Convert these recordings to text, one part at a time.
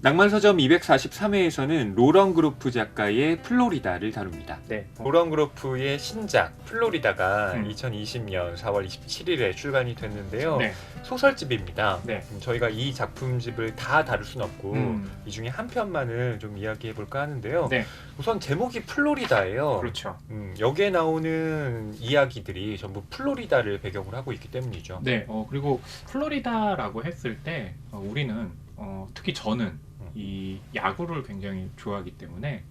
낭만 서점 243회에서는 로런 그로프 작가의 플로리다를 다룹니다. 네. 로런 그로프의 신작 플로리다가 음. 2020년 4월 27일에 출간이 됐는데요. 네. 소설집입니다. 네. 저희가 이 작품집을 다 다룰 순 없고 이 중에 한 편만을 좀 이야기해 볼까 하는데요. 네. 우선 제목이 플로리다예요. 그렇죠. 여기에 나오는 이야기들이 전부 플로리다를 배경으로 하고 있기 때문이죠. 네. 그리고 플로리다라고 했을 때 우리는 특히 저는 이 야구를 굉장히 좋아하기 때문에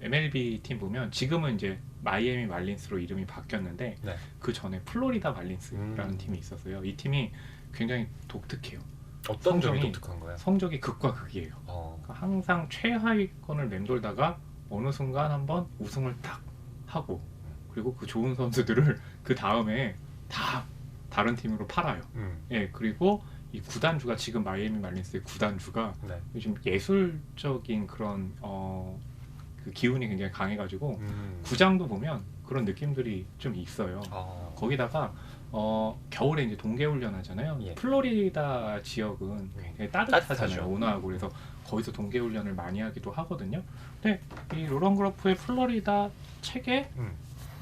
MLB 팀 보면 지금은 이제 마이애미 말린스로 이름이 바뀌었는데 네. 그 전에 플로리다 말린스라는 팀이 있었어요. 이 팀이 굉장히 독특해요. 어떤 점이 성적이- 독특한 거야? 성적이 극과 극이에요. 그러니까 항상 최하위권을 맴돌다가 어느 순간 한번 우승을 딱 하고 그리고 그 좋은 선수들을 그 다음에 다 다른 팀으로 팔아요. 예, 그리고 이 구단주가 지금 마이애미 말린스의 구단주가 네. 요즘 예술적인 그런 그 기운이 굉장히 강해가지고 구장도 보면 그런 느낌들이 좀 있어요. 거기다가 겨울에 이제 동계훈련 하잖아요. 예. 플로리다 지역은 굉장히 따뜻하잖아요. 따뜻하죠. 온화하고 그래서 거기서 동계훈련을 많이 하기도 하거든요. 근데 이 로런 그로프의 플로리다 책의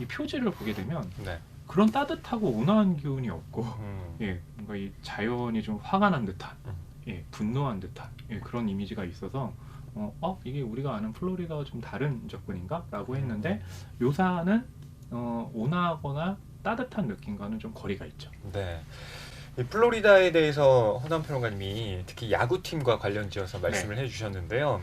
이 표지를 보게 되면 네. 그런 따뜻하고 온화한 기운이 없고 음. 예, 뭔가 이 자연이 좀 화가 난 듯한, 음. 예, 분노한 듯한 그런 이미지가 있어서 이게 우리가 아는 플로리다와 좀 다른 접근인가?라고 했는데 묘사는 온화하거나 따뜻한 느낌과는 좀 거리가 있죠. 네. 이 플로리다에 대해서 허남 평론가님이 특히 야구팀과 관련지어서 말씀을 해주셨는데요.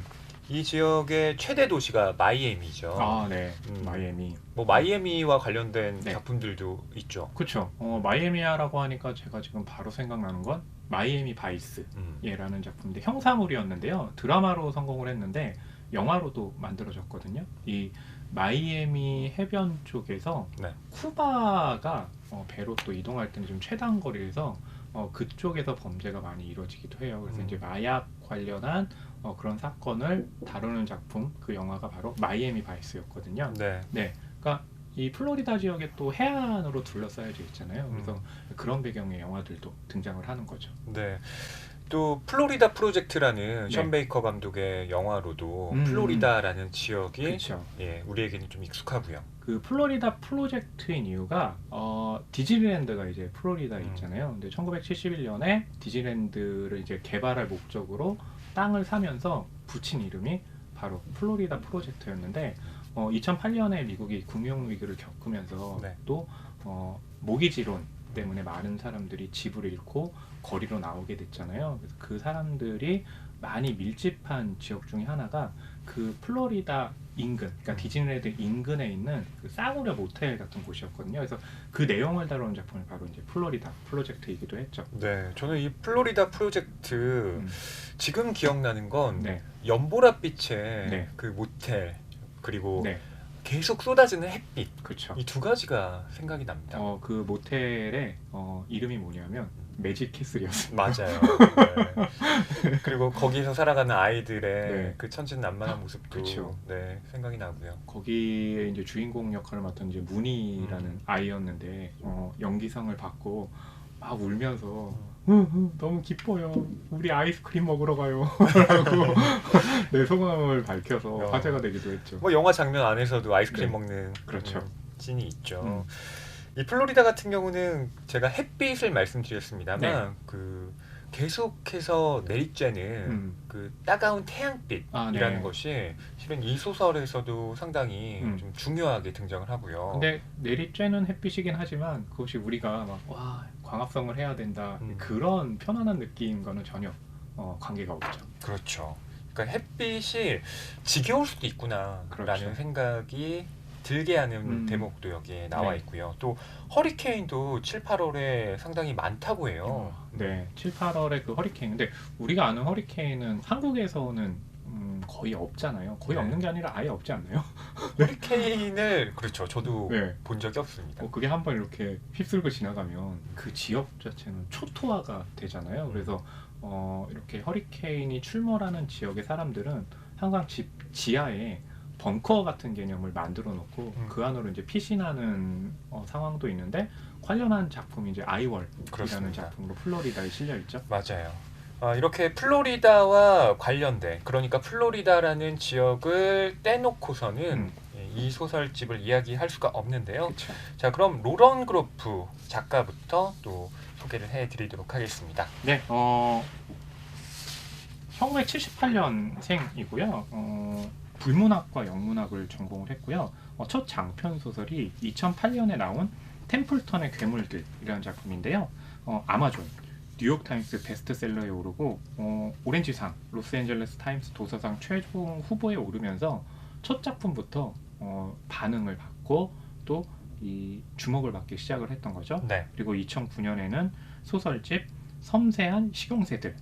이 지역의 최대 도시가 마이애미죠. 아, 네, 마이애미. 뭐 마이애미와 관련된 네. 작품들도 있죠. 그렇죠. 마이애미아라고 하니까 제가 지금 바로 생각나는 건 마이애미 바이스. 예라는 작품인데 형사물이었는데요. 드라마로 성공을 했는데 영화로도 만들어졌거든요. 이 마이애미 해변 쪽에서 네. 쿠바가 배로 또 이동할 때는 좀 최단 거리에서 그쪽에서 범죄가 많이 이루어지기도 해요. 그래서 이제 마약 관련한 그런 사건을 다루는 작품, 그 영화가 바로 마이애미 바이스였거든요. 네. 네, 그러니까 이 플로리다 지역에 또 해안으로 둘러싸여져 있잖아요. 그래서 그런 배경의 영화들도 등장을 하는 거죠. 네. 또 플로리다 프로젝트라는 네. 션 베이커 감독의 영화로도 플로리다라는 지역이 그렇죠. 예, 우리에게는 좀 익숙하고요. 그 플로리다 프로젝트인 이유가 디즈니랜드가 이제 플로리다에 있잖아요. 근데 1971년에 디즈니랜드를 이제 개발할 목적으로 땅을 사면서 붙인 이름이 바로 플로리다 프로젝트였는데 2008년에 미국이 금융 위기를 겪으면서 네. 또 모기지론 때문에 많은 사람들이 집을 잃고 거리로 나오게 됐잖아요. 그래서 그 사람들이 많이 밀집한 지역 중에 하나가 그 플로리다 인근, 그러니까 디즈니랜드 인근에 있는 그 싸구려 모텔 같은 곳이었거든요. 그래서 그 내용을 다루는 작품이 바로 이제 플로리다 프로젝트이기도 했죠. 네, 저는 이 플로리다 프로젝트 지금 기억나는 건 네, 연보랏빛의 네. 그 모텔 그리고 네, 계속 쏟아지는 햇빛 그렇죠. 이 두 가지가 생각이 납니다. 그 모텔의 이름이 뭐냐면 매직 캐슬이었어요. 맞아요. 네. 그리고 거기서 살아가는 아이들의 네. 그 천진난만한 모습도 그쵸. 네, 생각이 나고요. 거기에 이제 주인공 역할을 맡은 이제 무니라는 아이였는데 연기상을 받고 막 울면서 너무 기뻐요. 우리 아이스크림 먹으러 가요. 라고 내 소감을 밝혀서 화제가 되기도 했죠. 뭐 영화 장면 안에서도 아이스크림 네. 먹는 그렇죠. 씬이 있죠. 이 플로리다 같은 경우는 제가 햇빛을 말씀드렸습니다만 네. 그 계속해서 내리쬐는 그 따가운 태양빛이라는 네. 것이 실은 이 소설에서도 상당히 좀 중요하게 등장을 하고요. 근데 내리쬐는 햇빛이긴 하지만 그것이 우리가 막 와 광합성을 해야 된다 그런 편안한 느낌과는 전혀 관계가 없죠. 그렇죠. 그러니까 햇빛이 지겨울 수도 있구나라는 그렇죠. 생각이 들게 하는 대목도 여기에 나와 네. 있고요. 또 허리케인도 7, 8월에 상당히 많다고 해요. 네, 7, 8월에 그 허리케인. 근데 우리가 아는 허리케인은 한국에서는 거의 없잖아요. 거의 네. 없는 게 아니라 아예 없지 않나요? 허리케인을 그렇죠. 저도 네. 본 적이 없습니다. 그게 한번 이렇게 휩쓸고 지나가면 그 지역 자체는 초토화가 되잖아요. 그래서 이렇게 허리케인이 출몰하는 지역의 사람들은 항상 집 지하에 벙커 같은 개념을 만들어 놓고 그 안으로 이제 피신하는 상황도 있는데 관련한 작품이 이제 아이월이라는 그렇습니다. 작품으로 플로리다에 실려 있죠. 맞아요. 이렇게 플로리다와 관련된, 그러니까 플로리다라는 지역을 떼놓고서는 이 소설집을 이야기할 수가 없는데요. 그쵸. 자, 그럼 로런 그로프 작가부터 또 소개를 해드리도록 하겠습니다. 네, 1978년생이고요. 불문학과 영문학을 전공을 했고요. 첫 장편 소설이 2008년에 나온 템플턴의 괴물들이라는 작품인데요. 아마존, 뉴욕타임스 베스트셀러에 오르고 오렌지상, 로스앤젤레스 타임스 도서상 최종 후보에 오르면서 첫 작품부터 반응을 받고 또 이 주목을 받기 시작을 했던 거죠. 네. 그리고 2009년에는 소설집 섬세한 식용새들,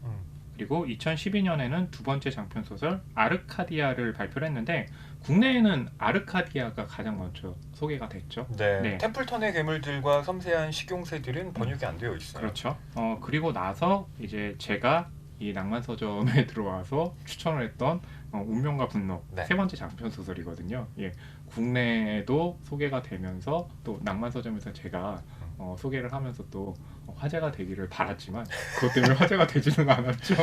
그리고 2012년에는 두 번째 장편 소설 아르카디아를 발표를 했는데 국내에는 아르카디아가 가장 먼저 소개가 됐죠. 네. 네. 템플턴의 괴물들과 섬세한 식용새들은 번역이 안 되어 있어요. 그렇죠. 그리고 나서 이제 제가 이 낭만 서점에 들어와서 추천을 했던 운명과 분노, 네. 세 번째 장편 소설이거든요. 예, 국내에도 소개가 되면서 또 낭만 서점에서 제가 소개를 하면서 또 화제가 되기를 바랐지만 그것 때문에 화제가 되지는 않았죠.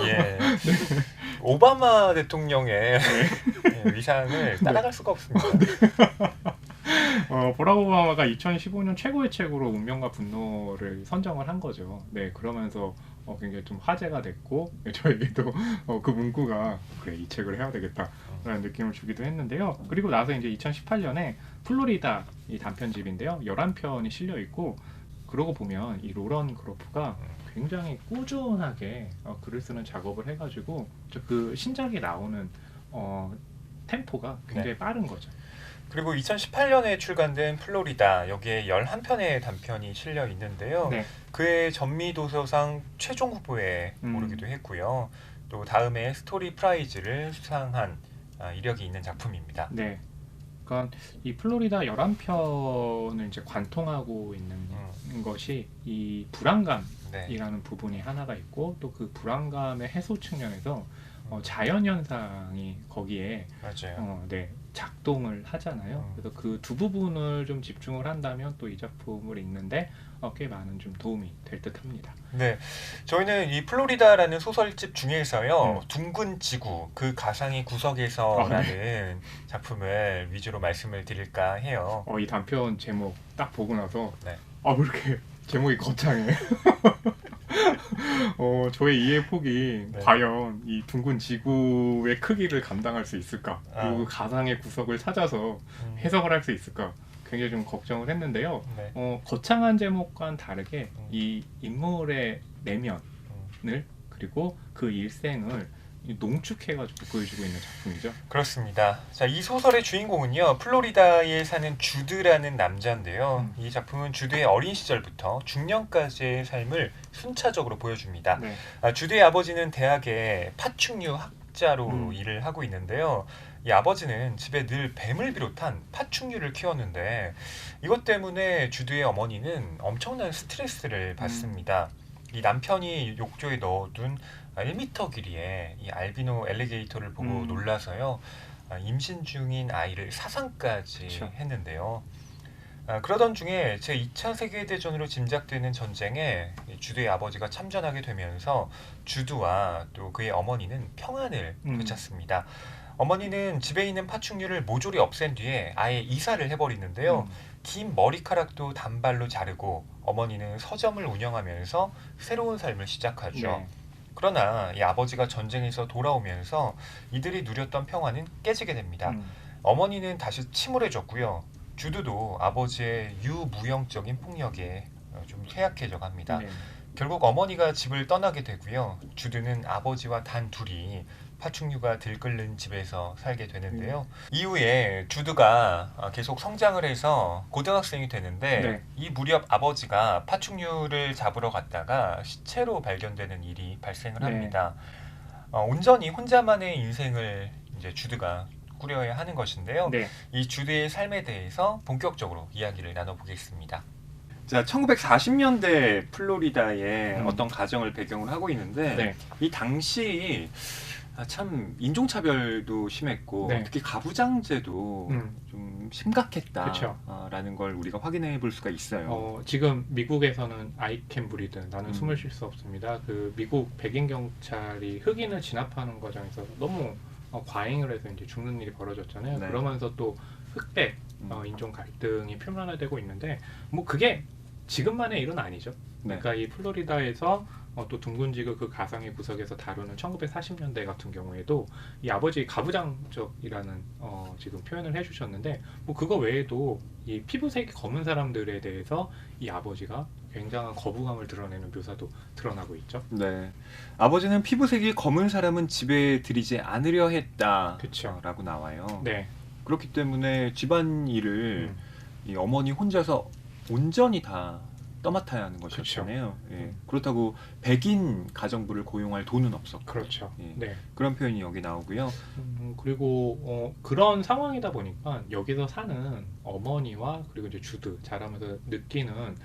예. 오바마 대통령의 위상을 따라갈 수가 없습니다. 버락 오바마가 2015년 최고의 책으로 운명과 분노를 선정을 한 거죠. 네, 그러면서 굉장히 좀 화제가 됐고 저에게도 그 문구가 그래 이 책을 해야 되겠다라는 느낌을 주기도 했는데요. 그리고 나서 이제 2018년에 플로리다 이 단편집인데요. 11편이 실려 있고 그러고 보면 이 로런 그로프가 굉장히 꾸준하게 글을 쓰는 작업을 해가지고 그 신작이 나오는 템포가 굉장히 네. 빠른 거죠. 그리고 2018년에 출간된 플로리다, 여기에 11편의 단편이 실려 있는데요. 네. 그의 전미도서상 최종 후보에 오르기도 했고요. 또 다음에 스토리 프라이즈를 수상한 이력이 있는 작품입니다. 네. 그러니까 이 플로리다 11편을 이제 관통하고 있는 것이 이 불안감이라는 네. 부분이 하나가 있고 또 그 불안감의 해소 측면에서 자연 현상이 거기에 맞아요. 네, 작동을 하잖아요. 그래서 그 두 부분을 좀 집중을 한다면 또 이 작품을 읽는데 꽤 많은 좀 도움이 될 듯합니다. 네, 저희는 이 플로리다라는 소설집 중에서요, 둥근 지구, 그 가상의 구석에서라는 작품을 위주로 말씀을 드릴까 해요. 이 단편 제목 딱 보고 나서 네. 왜 이렇게 제목이 거창해? 저의 이해 폭이 네. 과연 이 둥근 지구의 크기를 감당할 수 있을까? 그리고 그 가상의 구석을 찾아서 해석을 할 수 있을까? 굉장히 좀 걱정을 했는데요. 네. 거창한 제목과는 다르게 이 인물의 내면을 그리고 그 일생을 농축해가지고 보여주고 있는 작품이죠. 그렇습니다. 자, 이 소설의 주인공은요, 플로리다에 사는 주드라는 남자인데요. 이 작품은 주드의 어린 시절부터 중년까지의 삶을 순차적으로 보여줍니다. 네. 주드의 아버지는 대학의 파충류 학자로 일을 하고 있는데요. 이 아버지는 집에 늘 뱀을 비롯한 파충류를 키웠는데 이것 때문에 주드의 어머니는 엄청난 스트레스를 받습니다. 이 남편이 욕조에 넣어둔 1m 길이의 이 알비노 엘리게이터를 보고 놀라서요, 임신 중인 아이를 사상까지 그쵸. 했는데요. 그러던 중에 제2차 세계대전으로 짐작되는 전쟁에 이 주드의 아버지가 참전하게 되면서 주드와 또 그의 어머니는 평안을 되찾습니다. 어머니는 집에 있는 파충류를 모조리 없앤 뒤에 아예 이사를 해버리는데요. 긴 머리카락도 단발로 자르고 어머니는 서점을 운영하면서 새로운 삶을 시작하죠. 네. 그러나 이 아버지가 전쟁에서 돌아오면서 이들이 누렸던 평화는 깨지게 됩니다. 어머니는 다시 침울해졌고요. 주드도 아버지의 유무형적인 폭력에 좀 쇠약해져 갑니다. 네. 결국 어머니가 집을 떠나게 되고요. 주드는 아버지와 단 둘이 파충류가 들끓는 집에서 살게 되는데요. 이후에 주드가 계속 성장을 해서 고등학생이 되는데 네. 이 무렵 아버지가 파충류를 잡으러 갔다가 시체로 발견되는 일이 발생을 네. 합니다. 온전히 혼자만의 인생을 이제 주드가 꾸려야 하는 것인데요. 네. 이 주드의 삶에 대해서 본격적으로 이야기를 나눠보겠습니다. 자, 1940년대 플로리다의 어떤 가정을 배경으로 하고 있는데 네. 이 당시 참 인종차별도 심했고 네. 특히 가부장제도 좀 심각했다라는 걸 우리가 확인해 볼 수가 있어요. 지금 미국에서는 I can breathe, 나는 음. 숨을 쉴 수 없습니다. 그 미국 백인 경찰이 흑인을 진압하는 과정에서 너무 과잉을 해서 이제 죽는 일이 벌어졌잖아요. 네. 그러면서 또 흑백 인종 갈등이 표면화되고 있는데 뭐 그게 지금만의 일은 아니죠. 네. 그러니까 이 플로리다에서 또 둥근지구 그 가상의 구석에서 다루는 1940년대 같은 경우에도 이 아버지 가부장적이라는 지금 표현을 해주셨는데 뭐 그거 외에도 이 피부색이 검은 사람들에 대해서 이 아버지가 굉장한 거부감을 드러내는 묘사도 드러나고 있죠. 네. 아버지는 피부색이 검은 사람은 집에 들이지 않으려 했다라고 그쵸. 나와요. 네. 그렇기 때문에 집안일을 음. 이 어머니 혼자서 온전히 다 떠맡아야 하는 것이었잖아요. 예. 그렇다고 백인 가정부를 고용할 돈은 없었고. 그렇죠. 예. 네. 그런 표현이 여기 나오고요. 그리고 그런 상황이다 보니까 여기서 사는 어머니와 그리고 이제 주드 자라면서 느끼는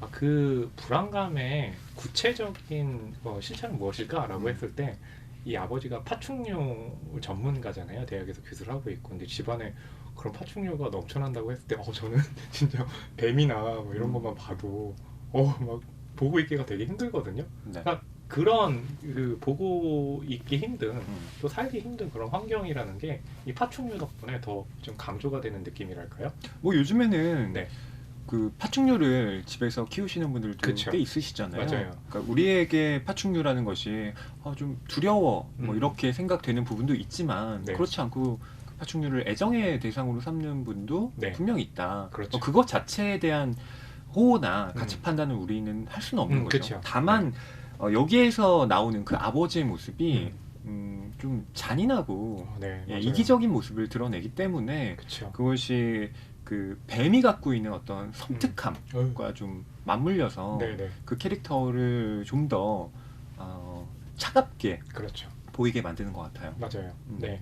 그 불안감의 구체적인 실체는 무엇일까라고 했을 때 이 아버지가 파충류 전문가잖아요. 대학에서 교수를 하고 있고 근데 집안에 그런 파충류가 넘쳐난다고 했을 때 저는 진짜 뱀이나 뭐 이런 것만 봐도 막 보고 있기가 되게 힘들거든요. 네. 그러니까 그런 그 보고 있기 힘든 또 살기 힘든 그런 환경이라는 게 이 파충류 덕분에 더 좀 강조가 되는 느낌이랄까요? 뭐 요즘에는 네. 그 파충류를 집에서 키우시는 분들도 그쵸. 꽤 있으시잖아요. 맞아요. 그러니까 우리에게 파충류라는 것이 좀 두려워 뭐 음. 이렇게 생각되는 부분도 있지만 네. 그렇지 않고 파충류를 애정의 대상으로 삼는 분도 네. 분명히 있다. 그렇죠. 그것 자체에 대한 호호나 가치 음. 판단을 우리는 할 수는 없는 거죠. 그쵸. 다만 여기에서 나오는 그 아버지의 모습이 좀 잔인하고 네, 예, 맞아요. 이기적인 모습을 드러내기 때문에 그렇죠. 그것이 그 뱀이 갖고 있는 어떤 섬뜩함과 좀 맞물려서 네네. 그 캐릭터를 좀 더 차갑게 그렇죠. 보이게 만드는 것 같아요. 맞아요. 네.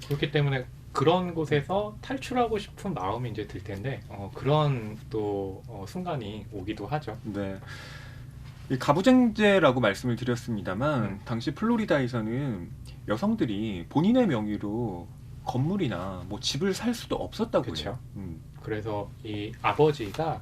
그렇기 때문에 그런 곳에서 탈출하고 싶은 마음이 이제 들 텐데 그런 또 순간이 오기도 하죠. 네. 이 가부장제라고 말씀을 드렸습니다만 당시 플로리다에서는 여성들이 본인의 명의로 건물이나 뭐 집을 살 수도 없었다고 그쵸. 해요. 그래서 이 아버지가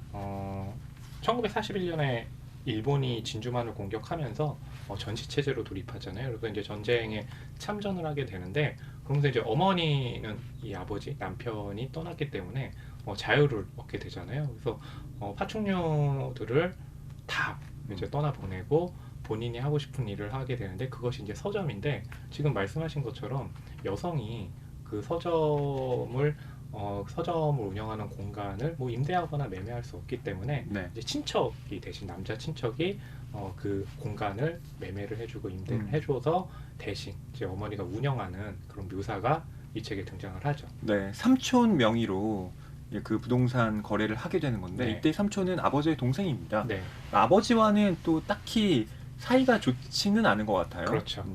1941년에 일본이 진주만을 공격하면서 전시 체제로 돌입하잖아요. 그래서 이제 전쟁에 참전을 하게 되는데 그러면서 이제 어머니는 이 아버지 남편이 떠났기 때문에 자유를 얻게 되잖아요. 그래서 파충류들을 다 이제 떠나 보내고 본인이 하고 싶은 일을 하게 되는데 그것이 이제 서점인데 지금 말씀하신 것처럼 여성이 그 서점을 운영하는 공간을 뭐 임대하거나 매매할 수 없기 때문에 네. 이제 친척이 대신 남자 친척이 그 공간을 매매를 해주고 임대를 해줘서 대신 이제 어머니가 운영하는 그런 묘사가 이 책에 등장을 하죠. 네, 삼촌 명의로 그 부동산 거래를 하게 되는 건데 네. 이때 삼촌은 아버지의 동생입니다. 네, 아버지와는 또 딱히 사이가 좋지는 않은 것 같아요. 그렇죠.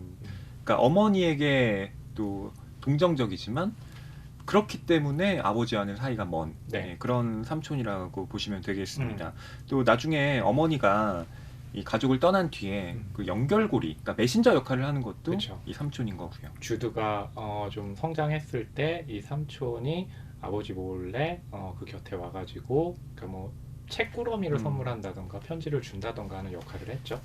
그러니까 어머니에게 또 동정적이지만 그렇기 때문에 아버지와는 사이가 먼 네. 그런 삼촌이라고 보시면 되겠습니다. 또 나중에 어머니가 이 가족을 떠난 뒤에 그 연결고리, 그러니까 메신저 역할을 하는 것도 그쵸. 이 삼촌인 거고요. 주드가 좀 성장했을 때 이 삼촌이 아버지 몰래 그 곁에 와가지고 그러니까 뭐 책꾸러미를 선물한다던가 편지를 준다던가 하는 역할을 했죠.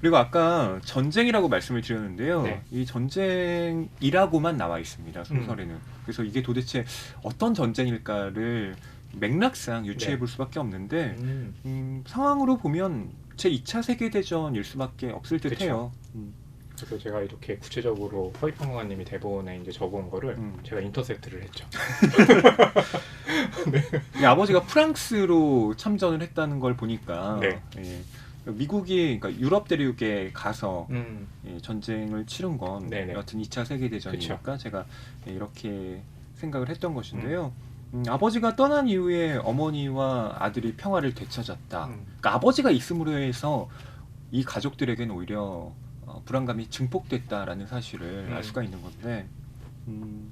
그리고 아까 전쟁이라고 말씀을 드렸는데요. 네. 이 전쟁이라고만 나와 있습니다. 소설에는. 그래서 이게 도대체 어떤 전쟁일까를 맥락상 유추해 볼 수밖에 없는데 상황으로 보면 제2차 세계대전일 수밖에 없을 듯해요. 그래서 제가 이렇게 구체적으로 허위평론가님이 대본에 이제 적어온 거를 제가 인터셉트를 했죠. 네. 아버지가 프랑스로 참전을 했다는 걸 보니까 네. 예, 미국이 그러니까 유럽 대륙에 가서 전쟁을 치른 건 네네. 여튼 2차 세계대전이니까 그쵸. 제가 이렇게 생각을 했던 것인데요. 아버지가 떠난 이후에 어머니와 아들이 평화를 되찾았다. 그러니까 아버지가 있음으로 해서 이 가족들에게는 오히려 불안감이 증폭됐다라는 사실을 알 수가 있는 건데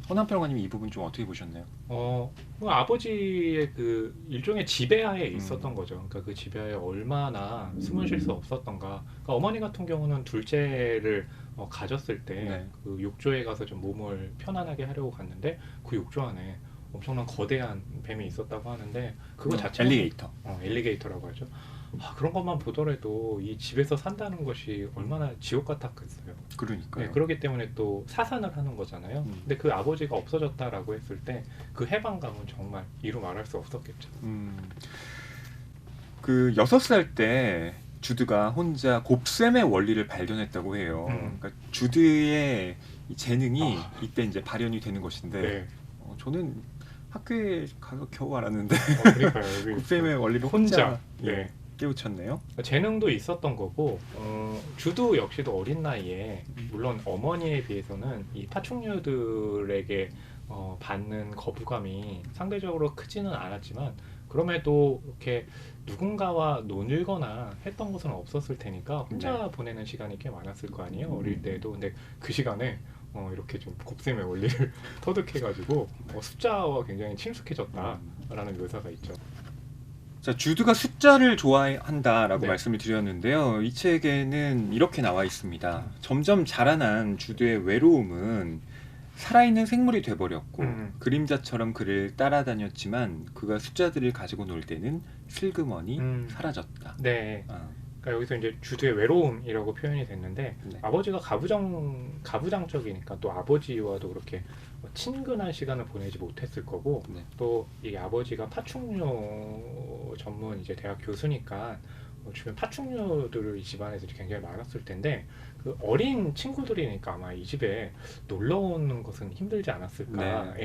허남평화님 이 부분 좀 어떻게 보셨나요? 뭐 아버지의 그 일종의 지배하에 있었던 거죠. 그러니까 그 지배하에 얼마나 숨을 쉴 수 없었던가. 그러니까 어머니 같은 경우는 둘째를 가졌을 때 네. 그 욕조에 가서 좀 몸을 편안하게 하려고 갔는데 그 욕조 안에 엄청난 거대한 뱀이 있었다고 하는데 그거 자체가 엘리게이터. 엘리게이터라고 하죠. 그런 것만 보더라도 이 집에서 산다는 것이 얼마나 지옥 같았겠어요. 그러니까요. 네, 그렇기 때문에 또 사산을 하는 거잖아요. 근데 그 아버지가 없어졌다라고 했을 때 그 해방감은 정말 이루 말할 수 없었겠죠. 그 6살 때 주드가 혼자 곱셈의 원리를 발견했다고 해요. 그러니까 주드의 이 재능이 이때 이제 발현이 되는 것인데 네. 저는 학교에 가서 겨우 알았는데 그러니까요. 곱셈의 원리를 혼자 깨우쳤네요. 재능도 있었던 거고 주드 역시도 어린 나이에 물론 어머니에 비해서는 이 파충류들에게 받는 거부감이 상대적으로 크지는 않았지만 그럼에도 이렇게 누군가와 놀거나 했던 것은 없었을 테니까 혼자 보내는 시간이 꽤 많았을 거 아니에요. 어릴 때도. 근데 그 시간에 이렇게 좀 곱셈의 원리를 터득해가지고 숫자와 굉장히 친숙해졌다라는 묘사가 있죠. 자, 주드가 숫자를 좋아한다라고 네. 말씀을 드렸는데요. 이 책에는 이렇게 나와 있습니다. 점점 자라난 주드의 외로움은 살아있는 생물이 돼버렸고 그림자처럼 그를 따라다녔지만 그가 숫자들을 가지고 놀 때는 슬그머니 사라졌다. 네. 그러니까 여기서 이제 주드의 외로움이라고 표현이 됐는데 네. 아버지가 가부장적이니까 또 아버지와도 그렇게 친근한 시간을 보내지 못했을 거고 네. 또 이 아버지가 파충류 전문 이제 대학 교수니까 주변 파충류들을 이 집안에서 굉장히 많았을 텐데 그 어린 친구들이니까 아마 이 집에 놀러 오는 것은 힘들지 않았을까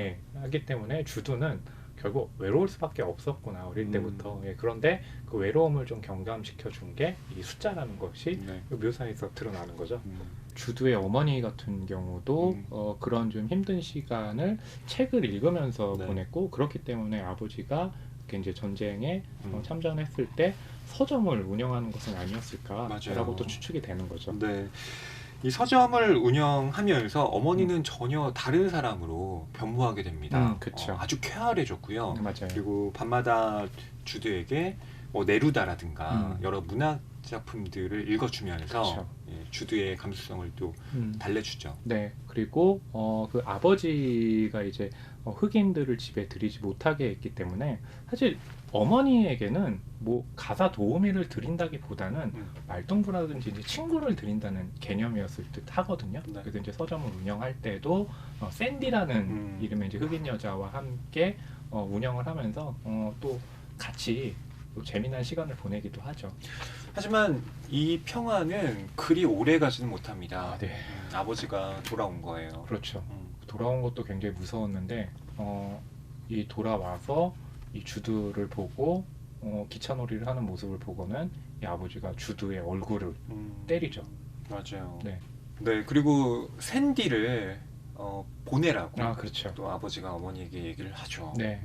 하기 때문에 주드는 결국 외로울 수밖에 없었구나 어릴 때부터. 그런데 그 외로움을 좀 경감시켜 준 게 이 숫자라는 것이 그 묘사에서 드러나는 거죠. 주드의 어머니 같은 경우도 그런 좀 힘든 시간을 책을 읽으면서 보냈고 그렇기 때문에 아버지가 이제 전쟁에 참전했을 때 서점을 운영하는 것은 아니었을까라고 또 추측이 되는 거죠. 네. 이 서점을 운영하면서 어머니는 전혀 다른 사람으로 변모하게 됩니다. 그쵸. 아주 쾌활해졌고요. 맞아요. 그리고 밤마다 주드에게 네루다라든가 여러 문학 작품들을 읽어주면서 주드의 감수성을 또 달래주죠. 네. 그리고 그 아버지가 이제 흑인들을 집에 들이지 못하게 했기 때문에 사실 어머니에게는 뭐 가사 도우미를 드린다기보다는 말동무라든지 이제 친구를 드린다는 개념이었을 듯 하거든요. 네. 그래서 이제 서점을 운영할 때도 샌디라는 이름의 이제 흑인 여자와 함께 운영을 하면서 또 같이 또 재미난 시간을 보내기도 하죠. 하지만 이 평화는 그리 오래 가지는 못합니다. 네. 아버지가 돌아온 거예요. 그렇죠. 돌아온 것도 굉장히 무서웠는데 이 돌아와서 이 주드를 보고 기차놀이를 하는 모습을 보고는 이 아버지가 주드의 얼굴을 때리죠. 맞아요. 네. 네, 그리고 샌디를 보내라고 그렇죠. 또 아버지가 어머니에게 얘기를 하죠. 네.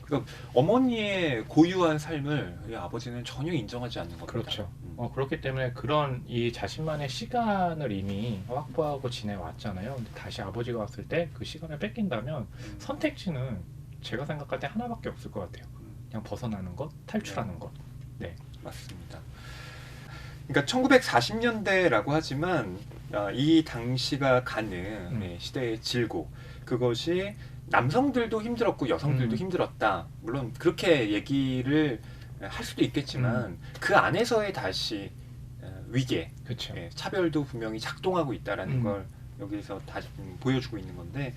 그러니까 어머니의 고유한 삶을 이 아버지는 전혀 인정하지 않는 겁니다. 그렇죠. 그렇기 때문에 그런 이 자신만의 시간을 이미 확보하고 지내왔잖아요. 근데 다시 아버지가 왔을 때 그 시간을 뺏긴다면 선택지는 제가 생각할 때 하나밖에 없을 것 같아요. 그냥 벗어나는 것, 탈출하는 것. 네, 맞습니다. 그러니까 1940년대라고 하지만 이 당시가 가는 시대의 질고, 그것이 남성들도 힘들었고 여성들도 힘들었다. 물론 그렇게 얘기를 할 수도 있겠지만 그 안에서의 다시 위계, 그렇죠. 차별도 분명히 작동하고 있다라는 걸 여기서 다시 보여주고 있는 건데,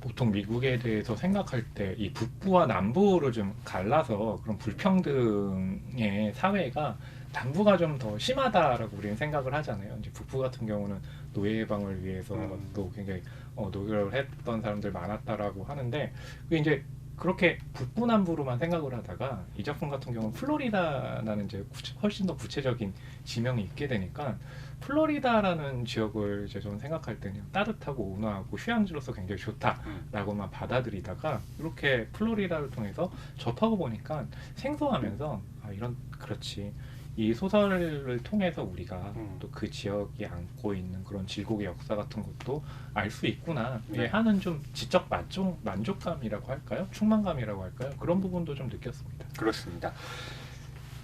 보통 미국에 대해서 생각할 때 이 북부와 남부를 좀 갈라서 그런 불평등의 사회가 남부가 좀 더 심하다라고 우리는 생각을 하잖아요. 이제 북부 같은 경우는 노예 해방을 위해서 또 굉장히 노력을 했던 사람들 많았다라고 하는데 그게 이제 그렇게 북부 남부로만 생각을 하다가 이 작품 같은 경우는 플로리다라는 이제 훨씬 더 구체적인 지명이 있게 되니까 플로리다라는 지역을 이제 저는 생각할 때는 따뜻하고 온화하고 휴양지로서 굉장히 좋다라고만 받아들이다가 이렇게 플로리다를 통해서 접하고 보니까 생소하면서 이런 그렇지 이 소설을 통해서 우리가 음. 또 그 지역이 안고 있는 그런 질곡의 역사 같은 것도 알 수 있구나 네. 하는 좀 지적 만족감이라고 할까요? 충만감이라고 할까요? 그런 부분도 좀 느꼈습니다. 그렇습니다.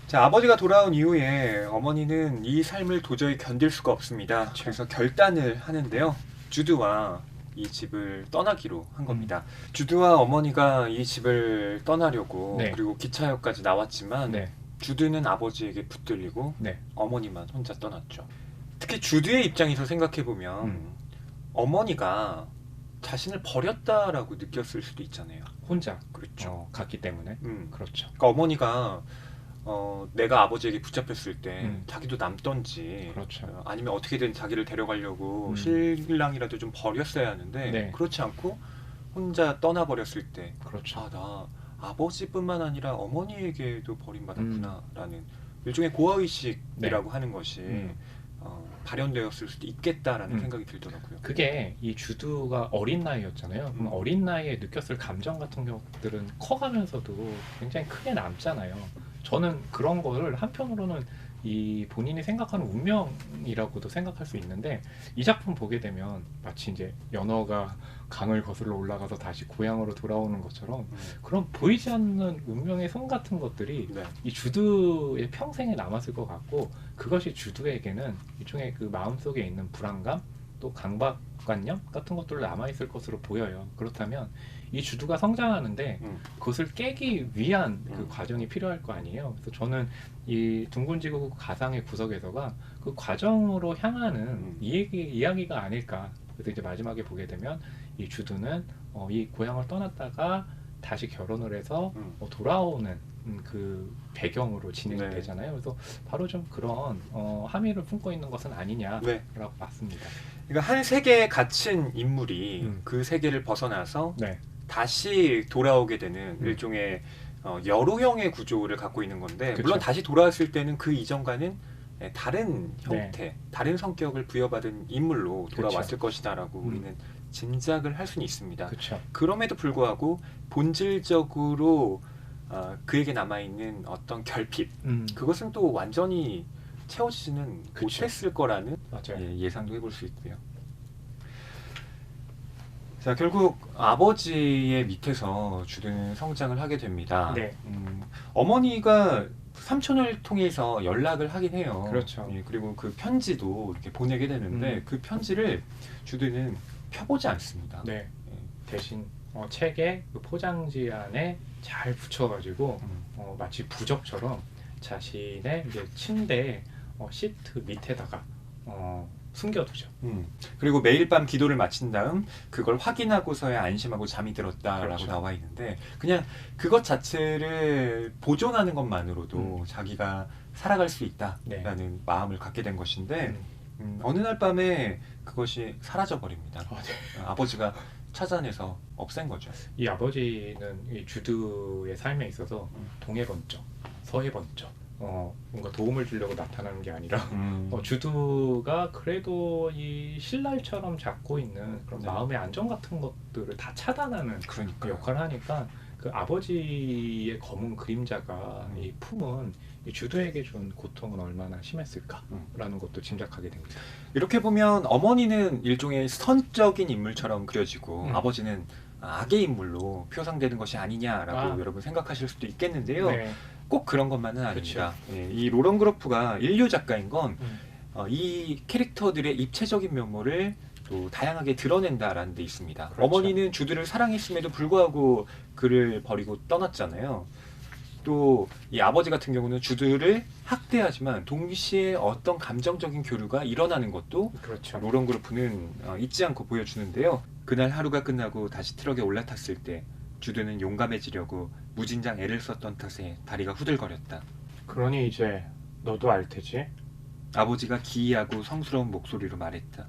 자, 아버지가 돌아온 이후에 어머니는 이 삶을 도저히 견딜 수가 없습니다. 그쵸. 그래서 결단을 하는데요. 주드와 이 집을 떠나기로 한 겁니다. 주드와 어머니가 이 집을 떠나려고 네. 그리고 기차역까지 나왔지만 네, 주드는 아버지에게 붙들리고 네, 어머니만 혼자 떠났죠. 특히 주드의 입장에서 생각해보면 어머니가 자신을 버렸다라고 느꼈을 수도 있잖아요. 혼자 그렇죠. 갔기 때문에 그렇죠. 그러니까 어머니가 내가 아버지에게 붙잡혔을 때 자기도 남던지 그렇죠. 아니면 어떻게든 자기를 데려가려고 음. 신랑이라도 좀 버렸어야 하는데 네. 그렇지 않고 혼자 떠나버렸을 때 그렇죠. 나 아버지뿐만 아니라 어머니에게도 버림받았구나라는 일종의 고아의식이라고 하는 것이 발현되었을 수도 있겠다라는 생각이 들더라고요. 그게 이 주두가 어린 나이였잖아요. 그럼 어린 나이에 느꼈을 감정 같은 것들은 커가면서도 굉장히 크게 남잖아요. 저는 그런 거를 한편으로는 이 본인이 생각하는 운명이라고도 생각할 수 있는데 이 작품 보게 되면 마치 이제 연어가 강을 거슬러 올라가서 다시 고향으로 돌아오는 것처럼 그런 보이지 않는 운명의 손 같은 것들이 네. 이 주두의 평생에 남았을 것 같고 그것이 주두에게는 일종의 그 마음속에 있는 불안감 또 강박관념 같은 것들로 남아있을 것으로 보여요. 그렇다면 이 주두가 성장하는데 그것을 깨기 위한 그 과정이 필요할 거 아니에요. 그래서 저는 이 둥근지구 가상의 구석에서가 그 과정으로 향하는 이야기가 아닐까. 그래서 이제 마지막에 보게 되면 이 주두는 이 고향을 떠났다가 다시 결혼을 해서 돌아오는 그 배경으로 진행이 네. 되잖아요. 그래서 바로 좀 그런 함의를 품고 있는 것은 아니냐라고 네. 봤습니다. 그러니까 한 세계에 갇힌 인물이 그 세계를 벗어나서 네. 다시 돌아오게 되는 일종의 여로형의 구조를 갖고 있는 건데 그쵸. 물론 다시 돌아왔을 때는 그 이전과는 다른 형태, 네. 다른 성격을 부여받은 인물로 돌아왔을 그쵸. 것이다라고 우리는 짐작을 할 수는 있습니다. 그렇죠. 그럼에도 불구하고 본질적으로 그에게 남아있는 어떤 결핍 그것은 또 완전히 채워지지는 그쵸. 못했을 거라는 맞아요. 예상도 해볼 수 있고요. 자, 결국 아버지의 밑에서 주드는 성장을 하게 됩니다. 네. 어머니가 삼촌을 통해서 연락을 하긴 해요. 그렇죠. 그리고 그 편지도 이렇게 보내게 되는데 그 편지를 주드는 펴보지 않습니다. 네. 대신 책에 그 포장지 안에 잘 붙여가지고 마치 부적처럼 자신의 이제 침대 시트 밑에다가 숨겨두죠. 그리고 매일 밤 기도를 마친 다음 그걸 확인하고서야 안심하고 잠이 들었다라고 그렇죠. 나와 있는데 그냥 그것 자체를 보존하는 것만으로도 자기가 살아갈 수 있다라는 네. 마음을 갖게 된 것인데 어느 날 밤에 그것이 사라져 버립니다. 네. 아버지가 찾아내서 없앤 거죠. 이 아버지는 이 주드의 삶에 있어서 동해 번쩍, 서해 번쩍 뭔가 도움을 주려고 나타나는 게 아니라 주드가 그래도 이 신랄처럼 잡고 있는 그런 네. 마음의 안정 같은 것들을 다 차단하는 그러니까 역할을 하니까 그 아버지의 검은 그림자가 이 품은 이 주드에게 준 고통은 얼마나 심했을까라는 것도 짐작하게 됩니다. 이렇게 보면 어머니는 일종의 선적인 인물처럼 그려지고 아버지는 악의 인물로 표상되는 것이 아니냐라고 여러분 생각하실 수도 있겠는데요. 네. 꼭 그런 것만은 아닙니다. 이 로런 그로프가 인류 작가인 건 이 캐릭터들의 입체적인 면모를 또 다양하게 드러낸다라는 데 있습니다. 그렇죠. 어머니는 주드를 사랑했음에도 불구하고 그를 버리고 떠났잖아요. 또 이 아버지 같은 경우는 주드를 학대하지만 동시에 어떤 감정적인 교류가 일어나는 것도 그렇죠. 로런 그로프는 잊지 않고 보여주는데요. 그날 하루가 끝나고 다시 트럭에 올라탔을 때 주드는 용감해지려고 무진장 애를 썼던 탓에 다리가 후들거렸다. 그러니 이제 너도 알 테지? 아버지가 기이하고 성스러운 목소리로 말했다.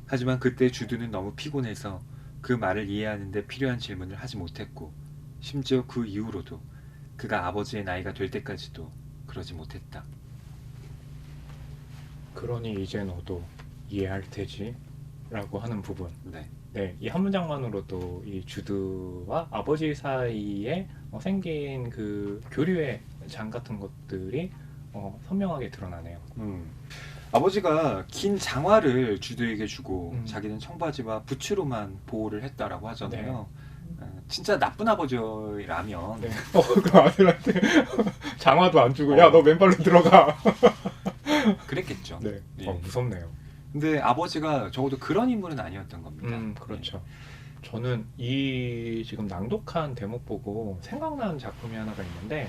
하지만 그때 주드는 너무 피곤해서 그 말을 이해하는 데 필요한 질문을 하지 못했고 심지어 그 이후로도 그가 아버지의 나이가 될 때까지도 그러지 못했다. 그러니 이제 너도 이해할 테지? 라고 하는 부분. 네. 네, 이 한 문장만으로도 이 주드와 아버지 사이에 생긴 그 교류의 장 같은 것들이 선명하게 드러나네요. 아버지가 긴 장화를 주드에게 주고 자기는 청바지와 부츠로만 보호를 했다라고 하잖아요. 진짜 나쁜 아버지라면 네. 그럼 아들한테 장화도 안 주고 야 너 맨발로 들어가. 그랬겠죠. 네. 예. 무섭네요. 근데 아버지가 적어도 그런 인물은 아니었던 겁니다. 그렇죠. 저는 이 지금 낭독한 대목 보고 생각나는 작품이 하나가 있는데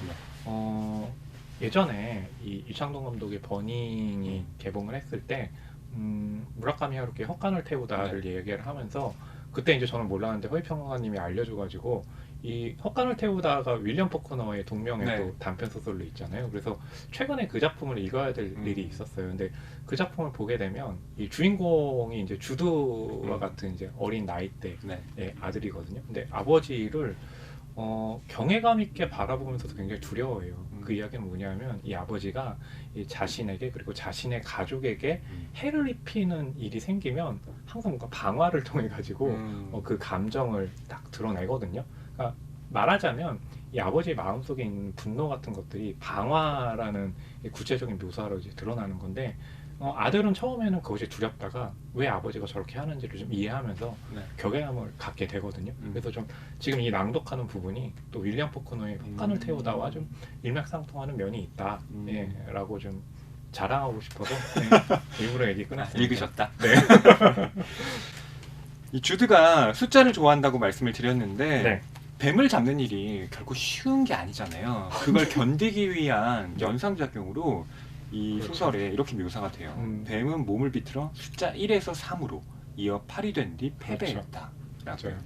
예전에 이 이창동 감독의 버닝이 개봉을 했을 때 무라카미 하루키의 헛간을 태우다를 얘기를 하면서 그때 이제 저는 몰랐는데 허위평론가님이 알려줘가지고 이 헛간을 태우다가 윌리엄 포커너의 동명의 또 단편 소설로 있잖아요. 그래서 최근에 그 작품을 읽어야 될 일이 있었어요. 근데 그 작품을 보게 되면 이 주인공이 이제 주드와 같은 이제 어린 나이대의 아들이거든요. 근데 아버지를 경외감 있게 바라보면서도 굉장히 두려워해요. 그 이야기는 뭐냐면 이 아버지가 이 자신에게 그리고 자신의 가족에게 해를 입히는 일이 생기면 항상 뭔가 방화를 통해 가지고 그 감정을 딱 드러내거든요. 그러니까 말하자면 이 아버지의 마음속에 있는 분노 같은 것들이 방화라는 구체적인 묘사로 이제 드러나는 건데 아들은 처음에는 그것이 두렵다가 왜 아버지가 저렇게 하는지를 좀 이해하면서 경외감을 갖게 되거든요. 그래서 좀 지금 이 낭독하는 부분이 또 윌리엄 포커너의 헛간을 태우다와 좀 일맥상통하는 면이 있다 라고 좀 자랑하고 싶어서 일부러 얘기 끊었습니다. 읽으셨다? 네. 이 주드가 숫자를 좋아한다고 말씀을 드렸는데 뱀을 잡는 일이 결코 쉬운 게 아니잖아요. 그걸 견디기 위한 연상작용으로 이 소설에 이렇게 묘사가 돼요. 뱀은 몸을 비틀어 숫자 1에서 3으로 이어 8이 된 뒤 패배했다. 맞아요.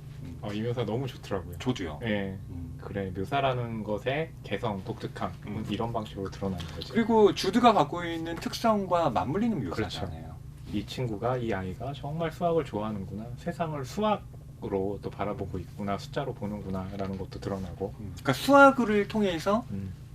이 묘사 너무 좋더라고요. 저도요. 네. 그래 묘사라는 것의 개성, 독특함 이런 방식으로 드러나는 거죠. 그리고 주드가 갖고 있는 특성과 맞물리는 묘사잖아요. 이 친구가 이 아이가 정말 수학을 좋아하는구나, 세상을 수학으로 또 바라보고 있구나, 숫자로 보는구나라는 것도 드러나고. 그러니까 수학을 통해서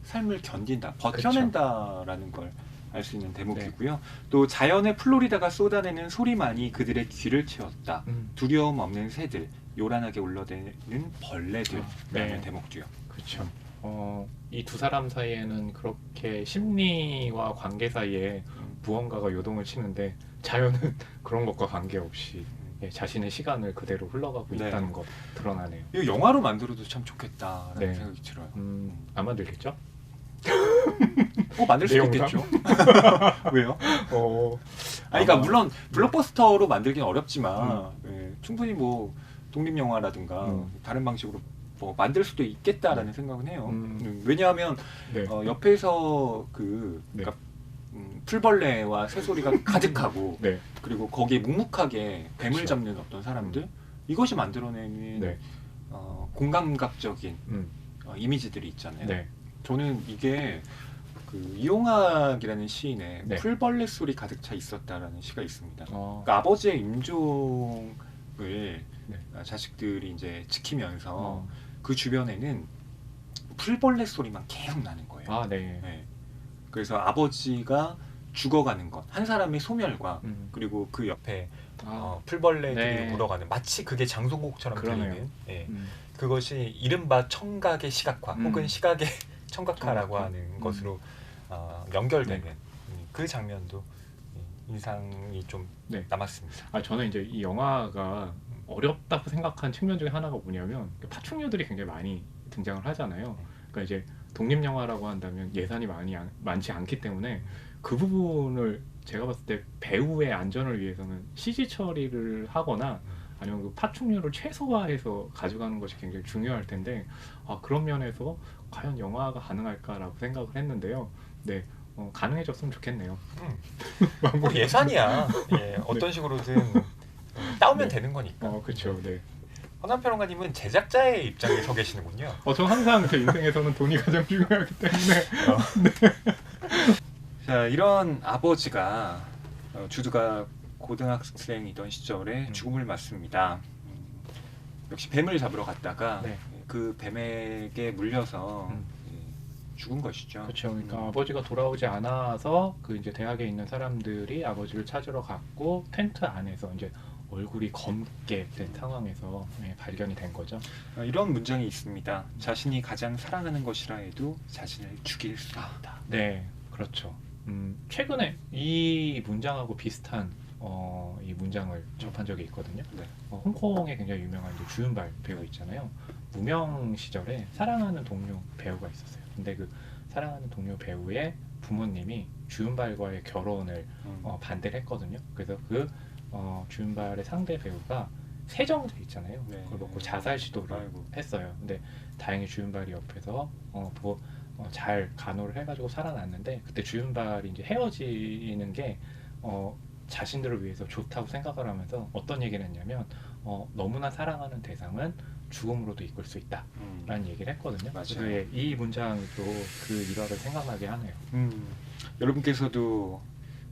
삶을 견딘다, 버텨낸다라는 걸 알 수 있는 대목이고요. 또 자연의 플로리다가 쏟아내는 소리만이 그들의 귀를 채웠다. 두려움 없는 새들, 요란하게 울러대는 벌레들라는 대목도요. 그렇죠. 이 두 사람 사이에는 그렇게 심리와 관계 사이에 무언가가 요동을 치는데 자연은 그런 것과 관계없이 자신의 시간을 그대로 흘러가고 있다는 것 드러나네요. 이거 영화로 만들어도 참 좋겠다라는 생각이 들어요. 안 만들겠죠? 만들 수 있겠죠. 왜요? 그러니까 물론 블록버스터로 만들기는 어렵지만 충분히 뭐 독립 영화라든가 다른 방식으로 뭐 만들 수도 있겠다라는 생각은 해요. 왜냐하면 옆에서 그러니까 풀벌레와 새소리가 가득하고 그리고 거기에 묵묵하게 뱀을 잡는 어떤 사람들 이것이 만들어내는 공감각적인 이미지들이 있잖아요. 저는 이게 그 이용학이라는 시인의 풀벌레 소리 가득 차 있었다라는 시가 있습니다. 그러니까 아버지의 임종을 자식들이 이제 지키면서 그 주변에는 풀벌레 소리만 계속 나는 거예요. 그래서 아버지가 죽어가는 것, 한 사람의 소멸과 그리고 그 옆에 풀벌레들이 묻어가는 마치 그게 장송곡처럼 들리는 그것이 이른바 청각의 시각화 혹은 시각의 청각화라고 하는 것으로 연결되는 그 장면도 인상이 좀 남았습니다. 저는 이제 이 영화가 어렵다고 생각한 측면 중에 하나가 뭐냐면 파충류들이 굉장히 많이 등장을 하잖아요. 그러니까 이제 독립 영화라고 한다면 예산이 많지 않기 때문에 그 부분을 제가 봤을 때 배우의 안전을 위해서는 CG 처리를 하거나 아니면 그 파충류를 최소화해서 가져가는 것이 굉장히 중요할 텐데 그런 면에서 과연 영화가 가능할까라고 생각을 했는데요. 가능해졌으면 좋겠네요. 뭐 예산이야. 어떤 식으로든 따오면 되는 거니까. 그렇죠. 허남 평론가님은 제작자의 입장에 서 계시는군요. 저는 항상 제 인생에서는 돈이 가장 중요하기 때문에. 자, 이런 아버지가 주드가 고등학생이던 시절에 죽음을 맞습니다. 역시 뱀을 잡으러 갔다가 그 뱀에게 물려서 죽은 것이죠. 그렇죠. 그러니까 아버지가 돌아오지 않아서 그 이제 대학에 있는 사람들이 아버지를 찾으러 갔고 텐트 안에서 이제 얼굴이 검게 된 상황에서 발견이 된 거죠. 이런 문장이 있습니다. 자신이 가장 사랑하는 것이라 해도 자신을 죽일 수 있다. 그렇죠. 최근에 이 문장하고 비슷한 이 문장을 접한 적이 있거든요. 네. 홍콩에 굉장히 유명한 이제 주윤발 배우 있잖아요. 무명 시절에 사랑하는 동료 배우가 있었어요. 근데 그 사랑하는 동료 배우의 부모님이 주윤발과의 결혼을 반대를 했거든요. 그래서 그 주윤발의 상대 배우가 세정제 있잖아요. 네. 그걸 먹고 자살 시도를 아이고. 했어요. 근데 다행히 주윤발이 옆에서 잘 간호를 해가지고 살아났는데, 그때 주윤발이 이제 헤어지는 게 자신들을 위해서 좋다고 생각을 하면서 어떤 얘기를 했냐면 너무나 사랑하는 대상은 죽음으로도 이끌 수 있다 라는 얘기를 했거든요. 맞아요. 그래서 이 문장이 또 그 일화를 생각나게 하네요. 여러분께서도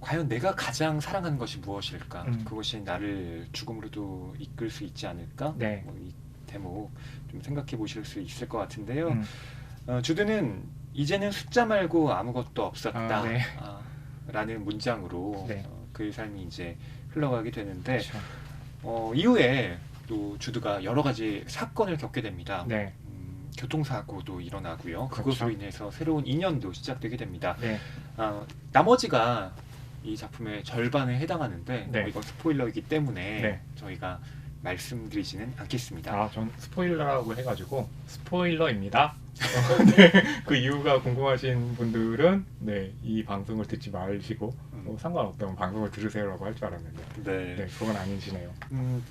과연 내가 가장 사랑하는 것이 무엇일까? 음. 그것이 나를 죽음으로도 이끌 수 있지 않을까? 네. 뭐 이 대목 좀 생각해 보실 수 있을 것 같은데요. 음. 주드는 이제는 숫자 말고 아무것도 없었다. 네. 라는 문장으로 네. 그의 삶이 이제 흘러가게 되는데 그렇죠. 이후에 또 주드가 여러 가지 사건을 겪게 됩니다. 네. 교통사고도 일어나고요. 그렇죠. 그것으로 인해서 새로운 인연도 시작되게 됩니다. 네. 나머지가 이 작품의 절반에 해당하는데 네. 이건 스포일러이기 때문에 네. 저희가 말씀드리지는 않겠습니다. 아, 전 스포일러라고 해가지고 스포일러입니다. 네, 그 이유가 궁금하신 분들은 이 방송을 듣지 마시고 상관없다면 방송을 들으세요라고 할 줄 알았는데 네. 그건 아니시네요.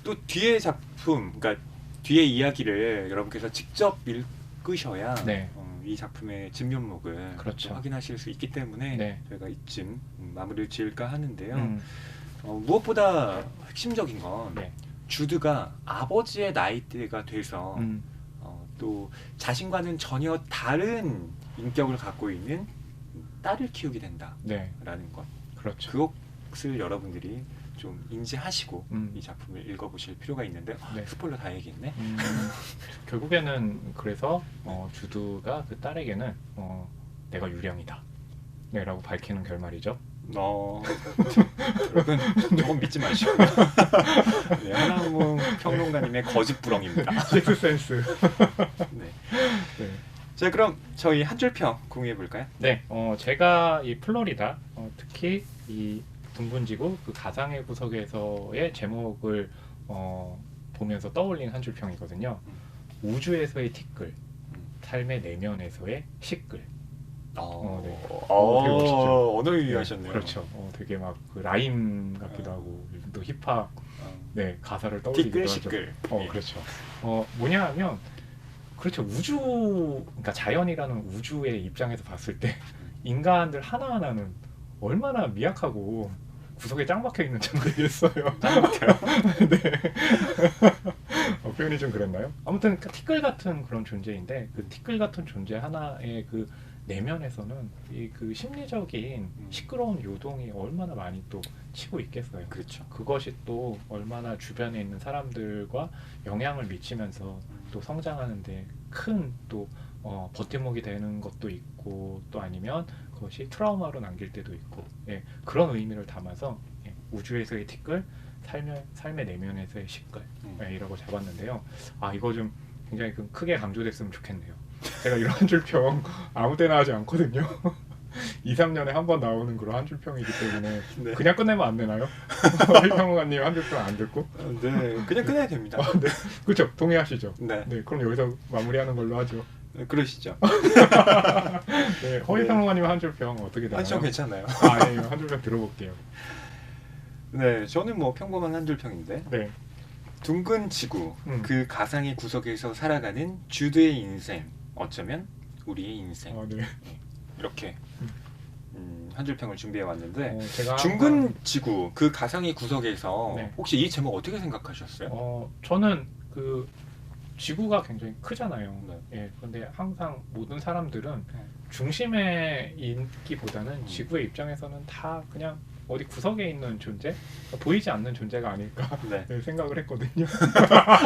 또 뒤에 작품, 그러니까 뒤에 이야기를 여러분께서 직접 읽으셔야 네. 이 작품의 진면목을 그렇죠. 또 확인하실 수 있기 때문에 네. 저희가 이쯤 마무리를 지을까 하는데요. 음. 무엇보다 핵심적인 건 네. 주드가 아버지의 나이대가 돼서 또 자신과는 전혀 다른 인격을 갖고 있는 딸을 키우게 된다라는 네. 것. 그렇죠. 그것을 여러분들이 좀 인지하시고 음. 이 작품을 읽어보실 필요가 있는데 네. 스포일러 다 얘기했네. 결국에는 그래서 주드가 그 딸에게는 내가 유령이다 라고 밝히는 결말이죠. 여러분 조금 믿지 마시고 네, 하나문 평론가님의 거짓부렁입니다. 식스센스. 네. 네. 자, 그럼 저희 한 줄평 공유해 볼까요? 네, 제가 이 플로리다, 특히 이 둥근지구 그 가상의 구석에서의 제목을 보면서 떠올린 한 줄평이거든요. 우주에서의 티끌, 삶의 내면에서의 시끌. 네. 되게 멋있죠. 언어 유희하셨네요. 그렇죠. 되게 막 그 라임 같기도 하고 또 힙합 가사를 떠올리기도 티끌 하죠. 시끌. 예. 그렇죠. 뭐냐 하면 그렇죠. 그러니까 자연이라는 우주의 입장에서 봤을 때 인간들 하나하나는 얼마나 미약하고 구석에 짱 박혀 있는 존재겠어요. 짱 박혀요? 네. 표현이 좀 그랬나요? 아무튼 티끌 같은 그런 존재인데 그 티끌 같은 존재 하나의 그 내면에서는 이 그 심리적인 시끄러운 요동이 얼마나 많이 또 치고 있겠어요. 그렇죠. 그것이 또 얼마나 주변에 있는 사람들과 영향을 미치면서 또 성장하는데 큰 또 버팀목이 되는 것도 있고 또 아니면 그것이 트라우마로 남길 때도 있고 그런 의미를 담아서 우주에서의 티끌, 삶의 내면에서의 시끌 이라고 잡았는데요. 이거 좀 굉장히 크게 강조됐으면 좋겠네요. 제가 이런 한 줄평 아무 때나 하지 않거든요. 2, 3년에 한 번 나오는 그런 한 줄평이기 때문에 네. 그냥 끝내면 안 되나요? 평론가님 한 줄평 안 듣고? 네, 그냥 끝내야 됩니다. 네, 그렇죠. 동의하시죠? 네. 네, 그럼 여기서 마무리하는 걸로 하죠. 그러시죠. 네, 허위 평론가님 한 줄평 어떻게 되나요? 좀 괜찮아요. 네, 한 줄평 들어볼게요. 네, 저는 뭐 평범한 한 줄평인데 네. 둥근 지구, 그 가상의 구석에서 살아가는 주드의 인생, 어쩌면 우리의 인생. 네. 이렇게 한 줄평을 준비해 왔는데 제가 둥근 지구, 그 가상의 구석에서 네. 혹시 이 제목 어떻게 생각하셨어요? 저는 그 지구가 굉장히 크잖아요. 네. 그런데 항상 모든 사람들은 중심에 있기보다는 지구의 입장에서는 다 그냥 어디 구석에 있는 존재, 보이지 않는 존재가 아닐까 네. 생각을 했거든요.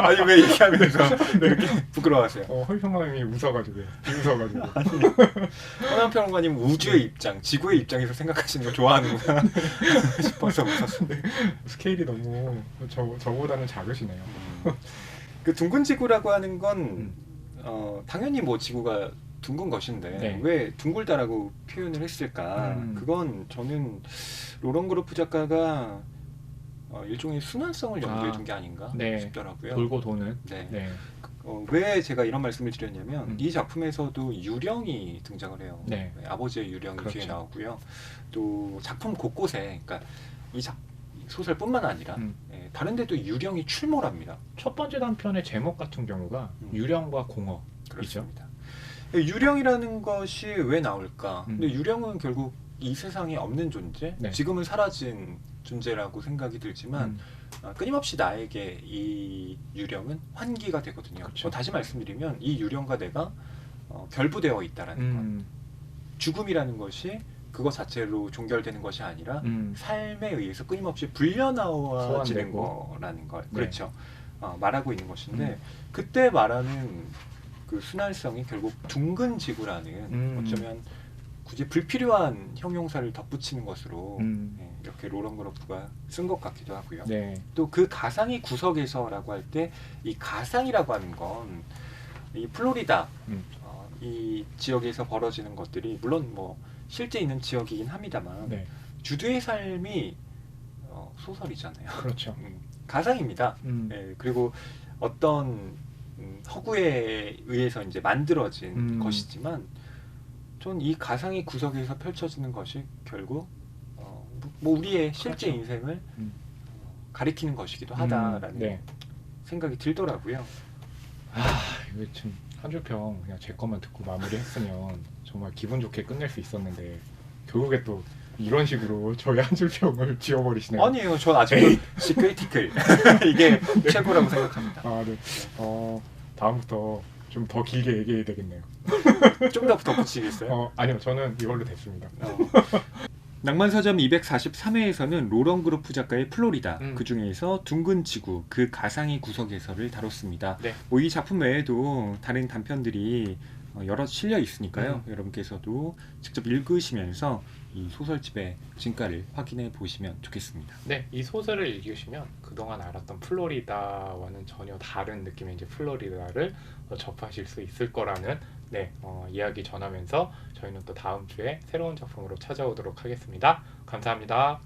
아니 왜 얘기하면서 이렇게 부끄러워하세요? 허위평론가님이 웃어가지고 비웃어가지고. 허남 평론가님 우주의 입장, 지구의 입장에서 생각하시는 걸 좋아하는구나 싶어서 웃었어요. 스케일이 너무 저보다는 작으시네요. 그 둥근 지구라고 하는 건 당연히 뭐 지구가 둥근 것인데 네. 왜 둥글다라고 표현을 했을까? 그건 저는 로런 그루프 작가가 일종의 순환성을 염두에 둔 게 아닌가 네. 싶더라고요. 돌고 도는. 네. 네. 왜 제가 이런 말씀을 드렸냐면 음. 이 작품에서도 유령이 등장을 해요. 네. 아버지의 유령이 그렇죠. 뒤에 나오고요. 또 작품 곳곳에, 그러니까 이 소설뿐만 아니라 다른 데도 유령이 출몰합니다. 첫 번째 단편의 제목 같은 경우가 유령과 공허. 그렇습니다. 유령이라는 것이 왜 나올까? 근데 유령은 결국 이 세상에 없는 존재, 네. 지금은 사라진 존재라고 생각이 들지만 끊임없이 나에게 이 유령은 환기가 되거든요. 그렇죠. 다시 말씀드리면 이 유령과 내가 결부되어 있다라는 것. 죽음이라는 것이 그것 자체로 종결되는 것이 아니라 삶에 의해서 끊임없이 불려나와지는 거라는 걸. 네. 그렇죠. 말하고 있는 것인데 그때 말하는 그 순환성이 결국 둥근 지구라는 어쩌면 굳이 불필요한 형용사를 덧붙이는 것으로 이렇게 로런 그루프가 쓴 것 같기도 하고요. 네. 또 그 가상의 구석에서라고 할 때 이 가상이라고 하는 건 이 플로리다 이 지역에서 벌어지는 것들이 물론 뭐 실제 있는 지역이긴 합니다만 네. 주드의 삶이 소설이잖아요. 그렇죠. 가상입니다. 그리고 어떤 허구에 의해서 이제 만들어진 것이지만 전 이 가상의 구석에서 펼쳐지는 것이 결국 뭐 우리의 실제 그렇죠. 인생을 가리키는 것이기도 하다라는 네. 생각이 들더라고요. 이거 참 한 줄 평 그냥 제 것만 듣고 마무리했으면 정말 기분 좋게 끝낼 수 있었는데 결국에 또 이런 식으로 저의 한 줄 평을 지워버리시네요. 아니에요. 전 아직도 시크리티클 이게 최고라고 생각합니다. 네. 다음부터 좀 더 길게 얘기해야 되겠네요. 좀 더 덧붙이겠어요? 아니요. 저는 이걸로 됐습니다. 낭만서점 243회에서는 로런 그루프 작가의 플로리다, 그 중에서 둥근 지구, 그 가상의 구석에서를 다뤘습니다. 네. 이 작품 외에도 다른 단편들이 여러 실려 있으니까요. 여러분께서도 직접 읽으시면서 이 소설집의 진가를 확인해 보시면 좋겠습니다. 네, 이 소설을 읽으시면 그동안 알았던 플로리다와는 전혀 다른 느낌의 이제 플로리다를 접하실 수 있을 거라는 이야기 전하면서 저희는 또 다음 주에 새로운 작품으로 찾아오도록 하겠습니다. 감사합니다.